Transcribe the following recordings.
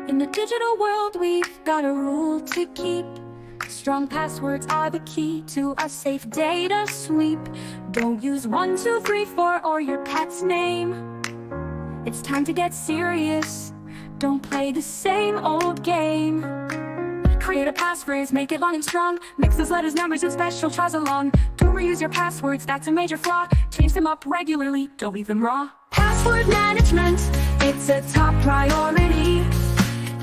In the digital world, we've got a rule to keep. Strong passwords are the key to a safe data sweep. Don't use 1, 2, 3, 4 or your pet's name. It's time to get serious. Don't play the same old game. Create a passphrase, make it long and strong. Mix those letters, numbers, and special tries along. Don't reuse your passwords, that's a major flaw. Change them up regularly, don't leave them raw. Password management, it's a top priority.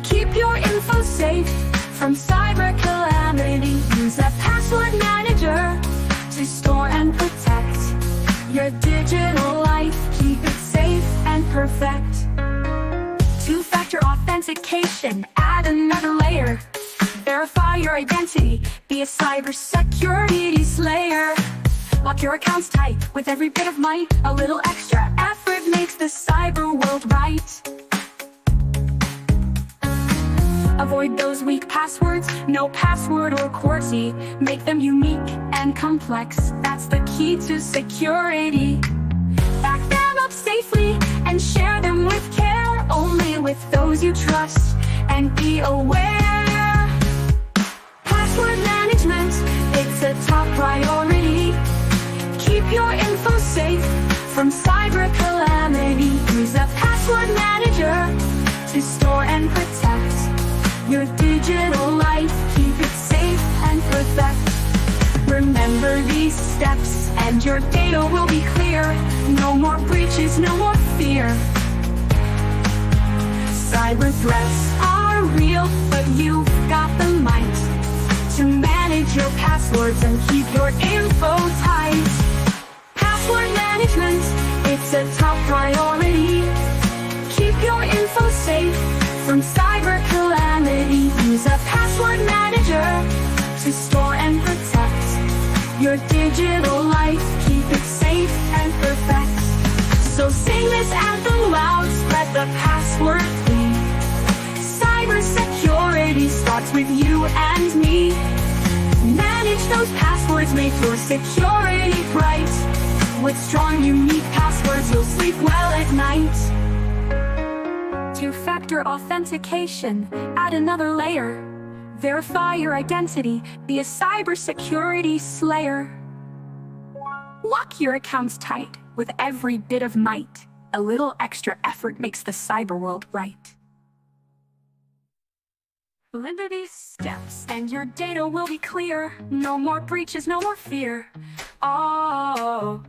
Keep your info safe from cyber calamity. Use a password manager to store and protect your digital life. Keep it safe and perfect. Two-factor authentication, add another layer. Verify your identity, be a cybersecurity slayer. Lock your accounts tight with every bit of might. A little extra effort makes the cyber world right. Avoid those weak passwords, no password or QWERTY. Make them unique and complex, that's the key to security. Back them up safely and share them with care. Only with those you trust, and be aware. Password management, it's a top priority. Keep your info safe from cyber calamity. Use a password manager to store and protect your digital life. Keep it safe and perfect. Remember these steps and your data will be clear. No more breaches, no more fear. Cyber threats are real, but you've got the might to manage your passwords and keep your info tight. Password management, it's a top priority. Keep your info safe from cyber calamity. Use a password manager to store and protect your digital life. Keep it safe and perfect. So sing this anthem loud, spread the password clean. Cybersecurity starts with you and me. Manage those passwords, make your security bright. With strong, unique passwords, you'll sleep well at night. Two-factor authentication, add another layer. Verify your identity, be a cybersecurity slayer. Lock your accounts tight with every bit of might. A little extra effort makes the cyber world right. Follow these steps and your data will be clear. No more breaches, no more fear. Oh,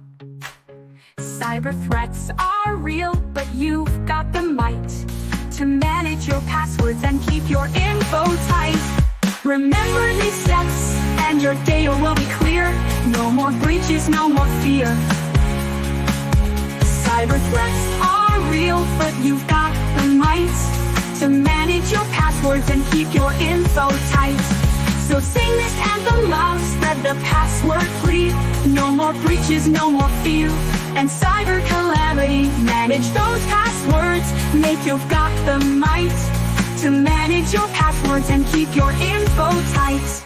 cyber threats are real, but you've got the might to manage your passwords and keep your info tight. Remember these steps and your data will be clear. No more breaches, no more fear. Cyber threats are real, but you've got the might to manage your passwords and keep your info tight. So sing this anthem loud, spread the password plea. No more breaches, no more fear. And cyber calamity, manage those passwords. Make you've got the might to manage your passwords and keep your info tight.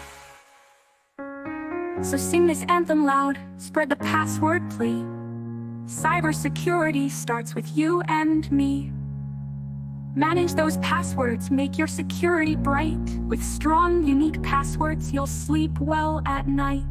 So sing this anthem loud, spread the password plea. Cybersecurity starts with you and me. Manage those passwords, make your security bright. With strong, unique passwords, you'll sleep well at night.